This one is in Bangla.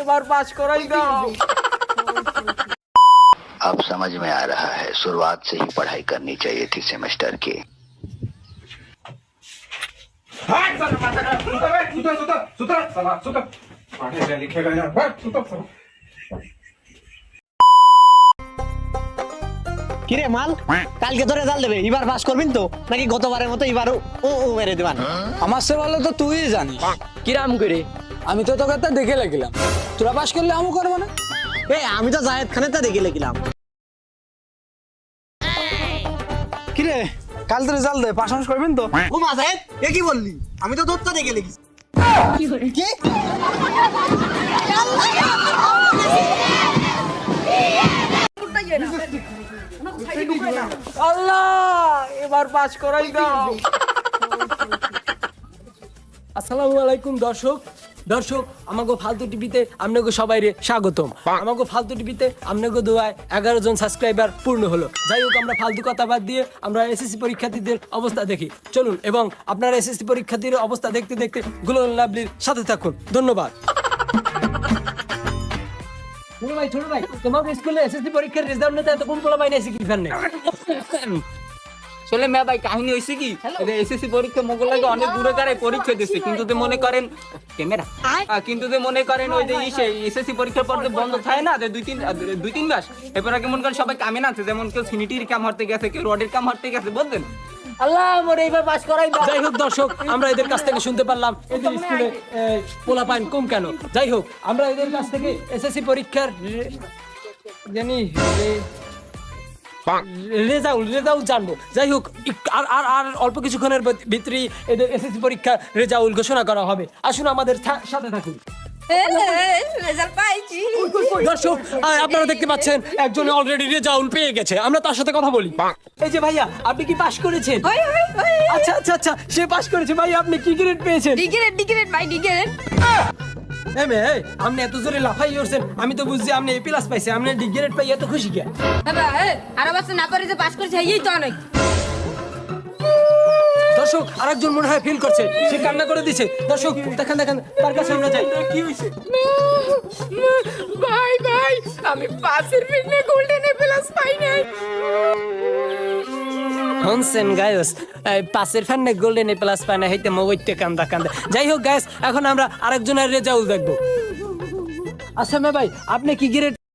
এবার পাস করাই দাও। अब समझ में आ रहा है शुरुआत से ही पढ़ाई करनी चाहिए थी सेमेस्टर की। কিরে মাল, কালকে তো রেজাল্ট দেবে, এবার পাস করবিন তো নাকি গতবারের মতো এবারও ও মেরে দেবান? আমার সে ভালো তো তুই জানিস। কিরাম করে? আমি তো তোকে তা দেখে লাগলাম, তোরা পাস করলে আমও করবো না। আমি তো জায়েদ খানের তা দেখে লিখলাম। কিরে কাল তো রেজাল্ট দে, পাস মাস করবেন তো? ও মা জায়েদ, এ কি বললি? আমি তো তোরটা দেখে লিখেছি। কি? আল্লাহ, এবার পাস করাই দাও। আসসালামু আলাইকুম দর্শক। আমাকে ফালতু টিভিতে আপনাকে সবাই স্বাগতম। আমাকে ফালতু টিভিতে আপনাকে দোয়ায় 11 জন সাবস্ক্রাইবার পূর্ণ হলো। যাই হোক, আমরা ফালতু কথা বাদ দিয়ে আমরা এসএসসি পরীক্ষার্থীদের অবস্থা দেখি। চলুন, এবং আপনারা এসএসসি পরীক্ষার্থীদের অবস্থা দেখতে দেখতে গ্লোবাল লাভলির সাথে থাকুন। ধন্যবাদ। ছোট ভাই, তোমার স্কুলে এসএসসি পরীক্ষার রেজাল্ট নিতে এত কোন পোলা পাই নাইছে কি কারণে? চলে মেয়া ভাই, কাহিনী হয়েছে কি, এসএসসি পরীক্ষা মোগল লাগে অনেক দূরে কারে পরীক্ষা দিচ্ছে, কিন্তু তো মনে করেন ক্যামেরা, কিন্তু তো মনে করেন ওই যে এসএসসি পরীক্ষার পর বন্ধ থাকে না, যে দুই তিন মাস, এরপর আগে মনে করেন সবাই কামে না আছে, যেমন কেউ সিনিটির কাম হারতে গেছে, কেউ রডের কাম হারতে গেছে, বুঝলেন? আল্লাহ, মোরে এবার পাস করাই দাও। যাই হোক দর্শক, আমরা এদের কাছ থেকে শুনতে পারলাম এদের স্কুলে পোলা পাইন কম কেন। যাই হোক, আমরা এদের কাছ থেকে এসএসসি পরীক্ষার জানি রেজাল্ট জানবো। যাই হোক, আর অল্প কিছুক্ষণের ভিতরেই এদের এসএসসি পরীক্ষার রেজাল্ট ঘোষণা করা হবে। আসুন আমাদের সাথে থাকুন। দর্শক, আপনারা দেখতে পাচ্ছেন একজন অলরেডি রেজাল্ট পেয়ে গেছে। আমরা তার সাথে কথা বলি। এই যে ভাইয়া, আপনি কি পাস করেছেন? আচ্ছা আচ্ছা আচ্ছা, সে পাস করেছে। ভাই, আপনি কি গ্রেড পেয়েছেন? ডিগ্রেড ভাই, ডিগ্রেড। আপনি এত জোরে লাফাই করছেন, আমি তো বুঝছি আপনি A+ পাইছে। আপনি ডিগ্রেড পাই এত খুশি কে? আর বছর না পারে যে পাস করেছে, এই তো অনেক। দর্শক, আরেকজন মনে হয় ফিল করছে, সে কান্না করে দিছে। দর্শক, দেখেন তার কাছে আমরা যাই। কি হইছে? ভাই আমি পাসের ফিল্মে গোল্ডেন A+ পাই নাই। হনসেন গায়স, পাসের ফ্যান গোল্ডেন A+ পায় না, হইতে মগইতে কান্দা। যাই হোক গায়স, এখন আমরা আরেকজনের রেজাল্ট দেখবো। আচ্ছা ভাই, আপনি কি গ্রেড